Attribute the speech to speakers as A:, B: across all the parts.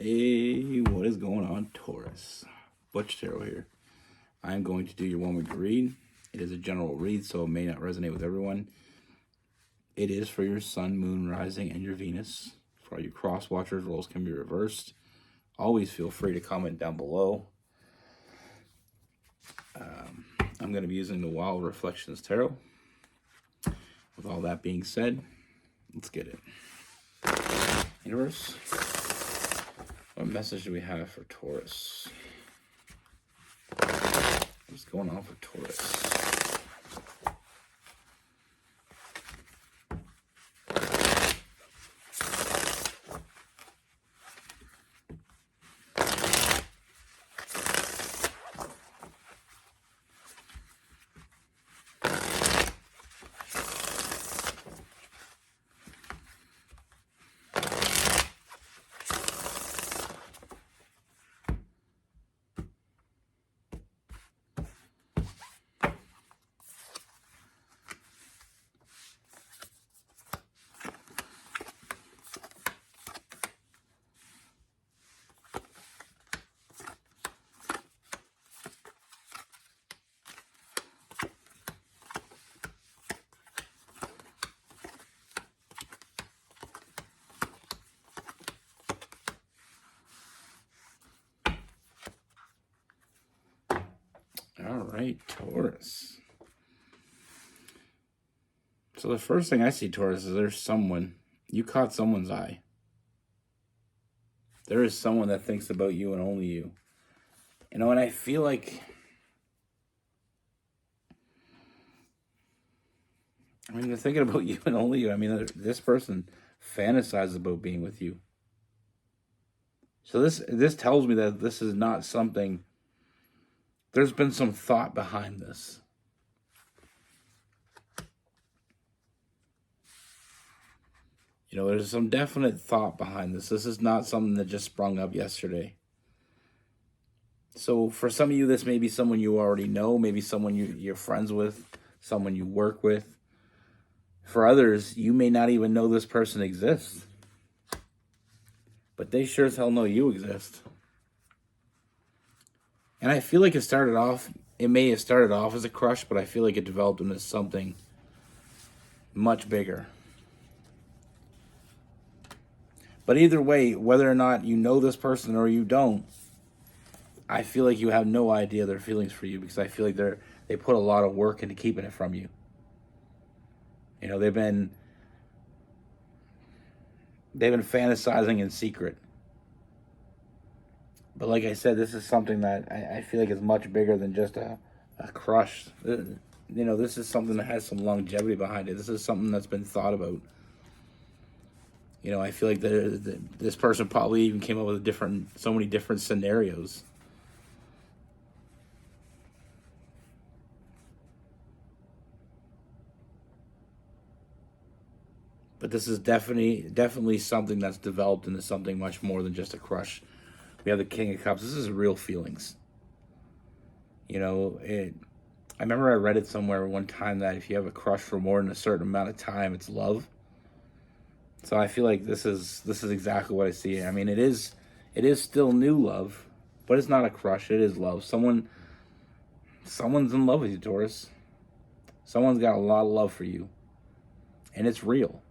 A: Hey, what is going on, Taurus? Butch Tarot here. I'm going to do your 1 week read. It is a general read, so it may not resonate with everyone. It is for your sun, moon, rising, and your Venus. For all you cross watchers, roles can be reversed. Always feel free to comment down below. I'm going to be using the Wild Reflections Tarot. With all that being said, let's get it. Universe, what message do we have for Taurus? What's going on for Taurus? All right, Taurus. So the first thing I see, Taurus, is there's someone, you caught someone's eye. There is someone that thinks about you and only you. And I feel like, they're thinking about you and only you. This person fantasizes about being with you. So this tells me that this is not something, there's been some thought behind this. There's some definite thought behind this. This is not something that just sprung up yesterday. So for some of you, this may be someone you already know, maybe someone you're friends with, someone you work with. For others, you may not even know this person exists. But they sure as hell know you exist. And I feel like it may have started off as a crush, but I feel like it developed into something much bigger. But either way, whether or not you know this person or you don't, I feel like you have no idea their feelings for you, because I feel like they put a lot of work into keeping it from you. They've been fantasizing in secret. But like I said, this is something that I feel like is much bigger than just a crush. This is something that has some longevity behind it. This is something that's been thought about. I feel like this person probably even came up with so many different scenarios. But this is definitely something that's developed into something much more than just a crush. We have the King of Cups. This is real feelings. I remember I read it somewhere one time that if you have a crush for more than a certain amount of time, it's love. So I feel like this is exactly what I see. It is still new love, but it's not a crush. It is love. Someone's in love with you, Taurus. Someone's got a lot of love for you, and it's real.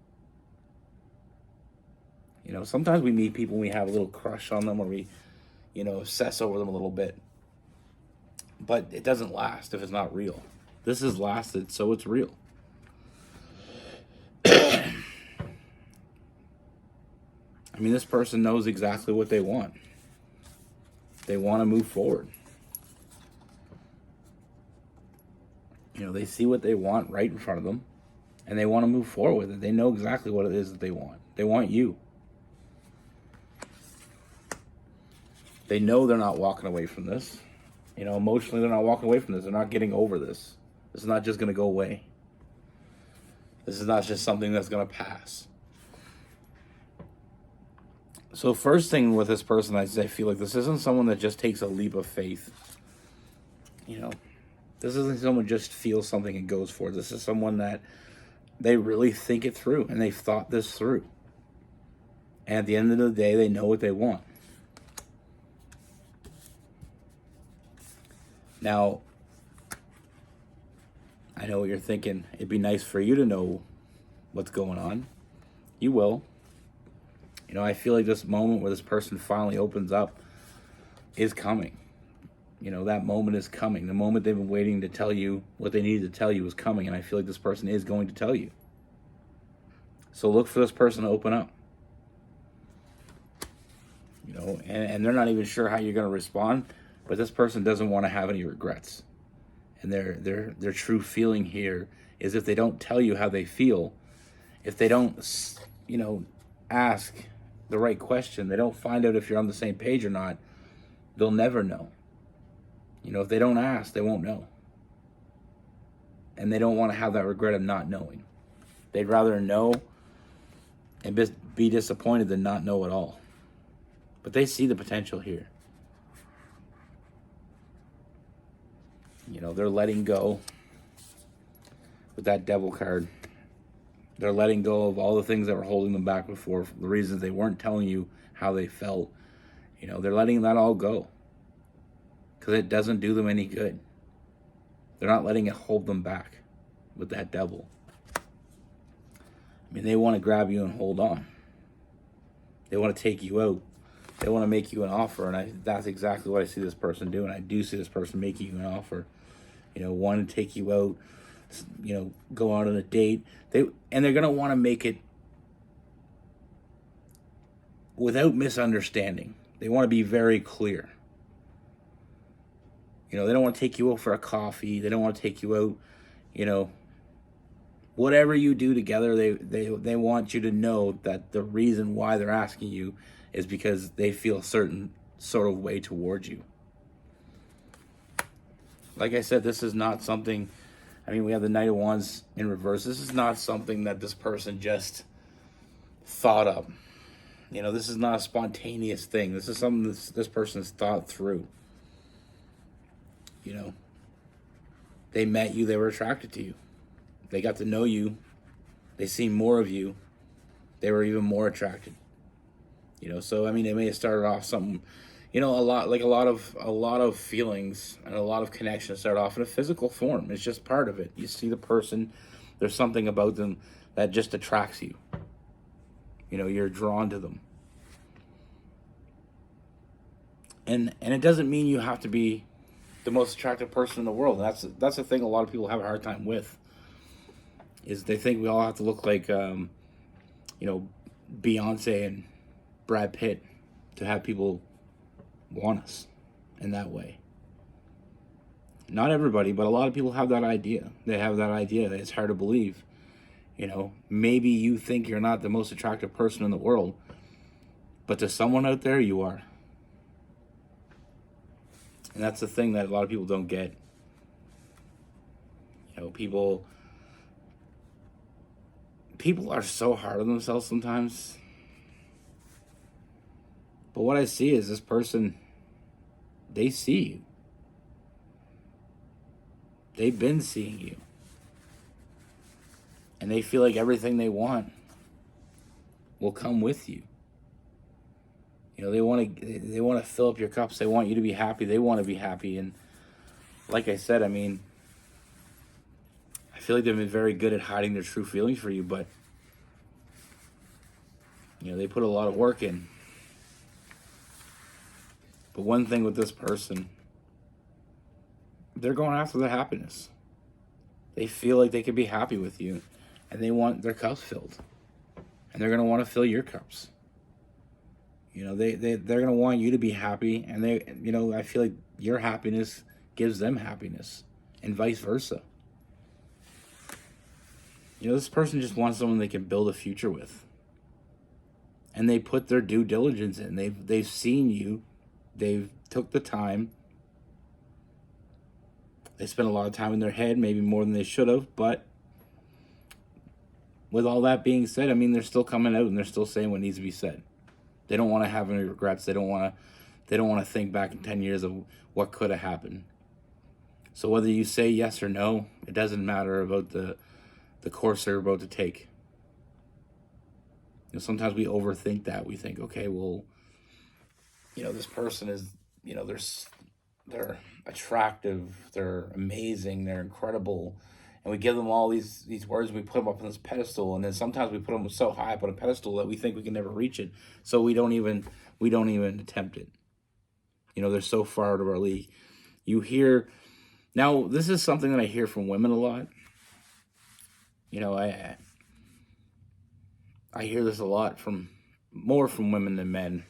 A: Sometimes we meet people and we have a little crush on them, or we, obsess over them a little bit. But it doesn't last if it's not real. This has lasted, so it's real. This person knows exactly what they want. They want to move forward. They see what they want right in front of them, and they want to move forward with it. They know exactly what it is that they want. They want you. They know they're not walking away from this. Emotionally, they're not walking away from this. They're not getting over this. This is not just going to go away. This is not just something that's going to pass. So first thing with this person, I feel like this isn't someone that just takes a leap of faith. This isn't someone who just feels something and goes for it. This is someone that they really think it through, and they've thought this through. And at the end of the day, they know what they want. Now, I know what you're thinking. It'd be nice for you to know what's going on. You will. You know, I feel like this moment where this person finally opens up is coming. You know, that moment is coming. The moment they've been waiting to tell you what they needed to tell you is coming. And I feel like this person is going to tell you. So look for this person to open up. You know, and they're not even sure how you're going to respond. But this person doesn't want to have any regrets. And their true feeling here is if they don't tell you how they feel, if they don't, you know, ask the right question, they don't find out if you're on the same page or not, they'll never know. You know, if they don't ask, they won't know. And they don't want to have that regret of not knowing. They'd rather know and be disappointed than not know at all. But they see the potential here. You know, they're letting go with that devil card. They're letting go of all the things that were holding them back before, the reasons they weren't telling you how they felt. You know, they're letting that all go because it doesn't do them any good. They're not letting it hold them back with that devil. I mean, they want to grab you and hold on. They want to take you out. They want to make you an offer, and that's exactly what I see this person doing. I do see this person making you an offer. You know, want to take you out, you know, go out on a date. They're going to want to make it without misunderstanding. They want to be very clear. You know, they don't want to take you out for a coffee. They don't want to take you out, you know, whatever you do together, they want you to know that the reason why they're asking you is because they feel a certain sort of way towards you. Like I said, this is not something, I mean, we have the Knight of Wands in reverse. This is not something that this person just thought up. You know, this is not a spontaneous thing. This is something this person's thought through. You know, they met you, they were attracted to you. They got to know you. They seen more of you. They were even more attracted. You know, so I mean, it may have started off something, you know, a lot of feelings and a lot of connections start off in a physical form. It's just part of it. You see the person, there's something about them that just attracts you. You know, you're drawn to them. And it doesn't mean you have to be the most attractive person in the world. That's the thing a lot of people have a hard time with. Is they think we all have to look like, you know, Beyonce and Brad Pitt to have people want us in that way. Not everybody, but a lot of people have that idea. They have that idea that it's hard to believe. You know, maybe you think you're not the most attractive person in the world, but to someone out there, you are. And that's the thing that a lot of people don't get. You know, people are so hard on themselves sometimes. But what I see is this person, they see you. They've been seeing you. And they feel like everything they want will come with you. You know, they want to fill up your cups. They want you to be happy. They want to be happy. And like I said, I mean, I feel like they've been very good at hiding their true feelings for you, but you know, they put a lot of work in. But one thing with this person, they're going after their happiness. They feel like they could be happy with you, and they want their cups filled. And they're going to want to fill your cups. You know, they're going to want you to be happy, and you know, I feel like your happiness gives them happiness, and vice versa. You know, this person just wants someone they can build a future with. And they put their due diligence in. They've seen you. They've took the time. They spent a lot of time in their head, maybe more than they should have. But with all that being said, I mean, they're still coming out and they're still saying what needs to be said. They don't want to have any regrets. They don't want to think back in 10 years of what could have happened. So whether you say yes or no, it doesn't matter about the course they're about to take. You know, sometimes we overthink that. We think, okay, well, you know, this person is, you know, they're attractive, they're amazing, they're incredible, and we give them all these words. And we put them up on this pedestal, and then sometimes we put them so high up on a pedestal that we think we can never reach it. So we don't even attempt it. You know, they're so far out of our league. You hear now. This is something that I hear from women a lot. You know, I hear this a lot more from women than men,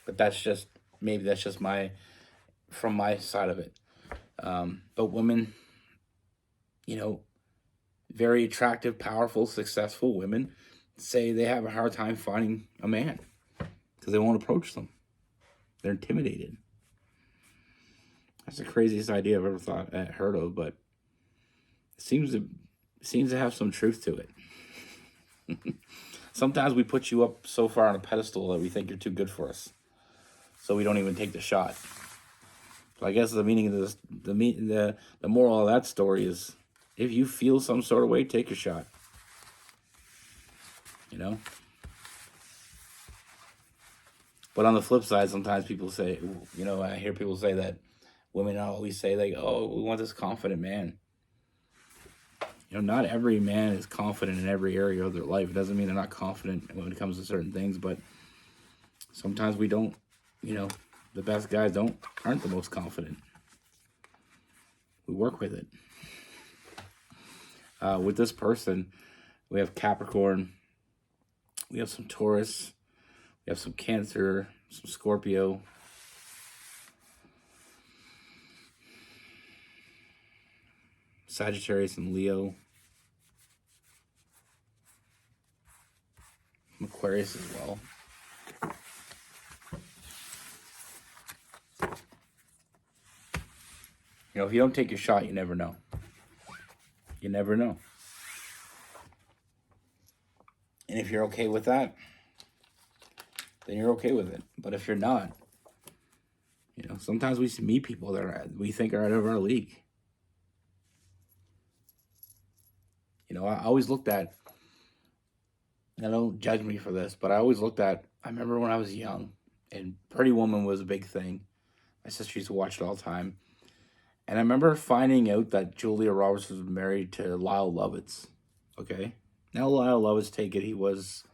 A: but that's just from my side of it. But women, you know, very attractive, powerful, successful women say they have a hard time finding a man because they won't approach them. They're intimidated. That's the craziest idea I've ever heard of, but it seems to have some truth to it. Sometimes we put you up so far on a pedestal that we think you're too good for us, so we don't even take the shot. So I guess the meaning of this, the moral of that story is, if you feel some sort of way, take a shot. You know. But on the flip side, sometimes people say, you know, I hear people say that women always say, like, oh, we want this confident man. You know, not every man is confident in every area of their life. It doesn't mean they're not confident when it comes to certain things, but sometimes we don't, you know, the best guys aren't the most confident. We work with it. With this person, we have Capricorn, we have some Taurus, we have some Cancer, some Scorpio, Sagittarius and Leo, Aquarius as well. You know, if you don't take your shot, you never know. You never know. And if you're okay with that, then you're okay with it. But if you're not, you know, sometimes we meet people that we think are out of our league. You know, I always looked at, and don't judge me for this, but I remember when I was young, and Pretty Woman was a big thing. My sister used to watch it all the time. And I remember finding out that Julia Roberts was married to Lyle Lovitz. Okay? Now Lyle Lovitz, take it, he was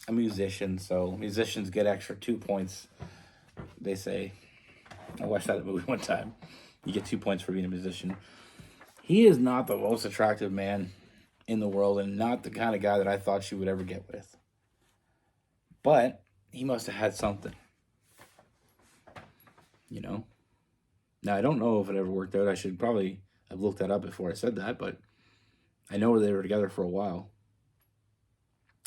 A: a musician, so musicians get extra 2 points, they say. I watched that movie one time. You get 2 points for being a musician. He is not the most attractive man in the world, and not the kind of guy that I thought she would ever get with. But he must have had something. You know? Now, I don't know if it ever worked out. I should probably have looked that up before I said that, but I know they were together for a while.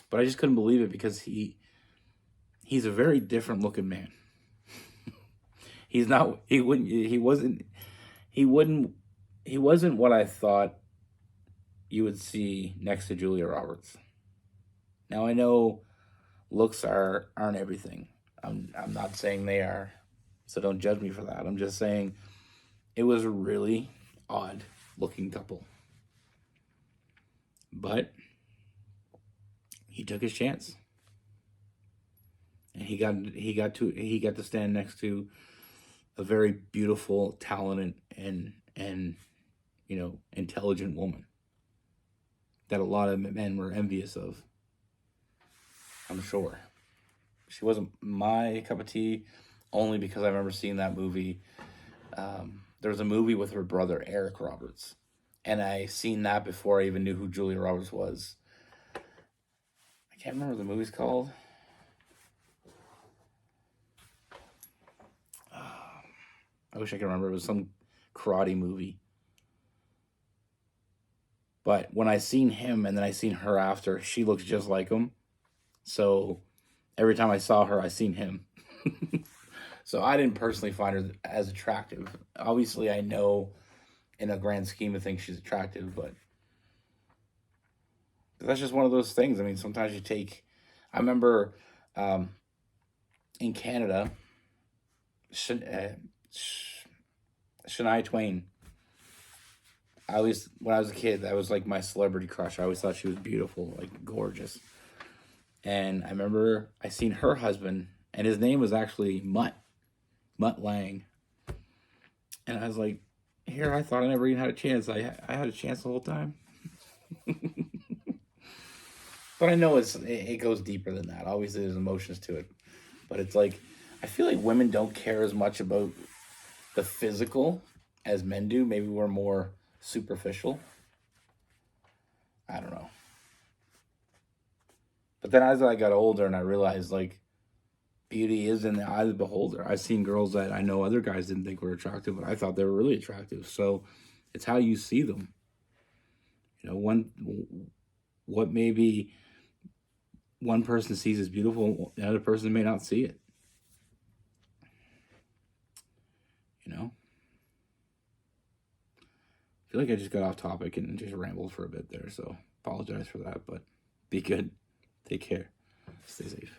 A: But I just couldn't believe it because he's a very different looking man. He wasn't what I thought you would see next to Julia Roberts. Now, I know looks aren't everything. I'm not saying they are, so don't judge me for that. I'm just saying it was a really odd looking couple. But he took his chance. And he got to stand next to a very beautiful, talented, and you know, intelligent woman that a lot of men were envious of. I'm sure. She wasn't my cup of tea, only because I remember seeing that movie. There was a movie with her brother, Eric Roberts, and I seen that before I even knew who Julia Roberts was. I can't remember what the movie's called. I wish I could remember. It was some karate movie. But when I seen him and then I seen her after, she looks just like him. So every time I saw her, I seen him. So I didn't personally find her as attractive. Obviously, I know in a grand scheme of things she's attractive, but that's just one of those things. I mean, sometimes I remember in Canada, Shania Twain. When I was a kid, that was like my celebrity crush. I always thought she was beautiful, like gorgeous. And I remember I seen her husband, and his name was actually Mutt Lang. And I was like, here, I thought I never even had a chance. I had a chance the whole time. But I know it goes deeper than that. Obviously, there's emotions to it. But it's like, I feel like women don't care as much about the physical as men do. Maybe we're more superficial. I don't know. But then as I got older and I realized, like, beauty is in the eye of the beholder. I've seen girls that I know other guys didn't think were attractive, but I thought they were really attractive. So it's how you see them. You know, what maybe one person sees as beautiful, the other person may not see it. You know? I feel like I just got off topic and just rambled for a bit there, so apologize for that, but be good. Take care. Stay safe.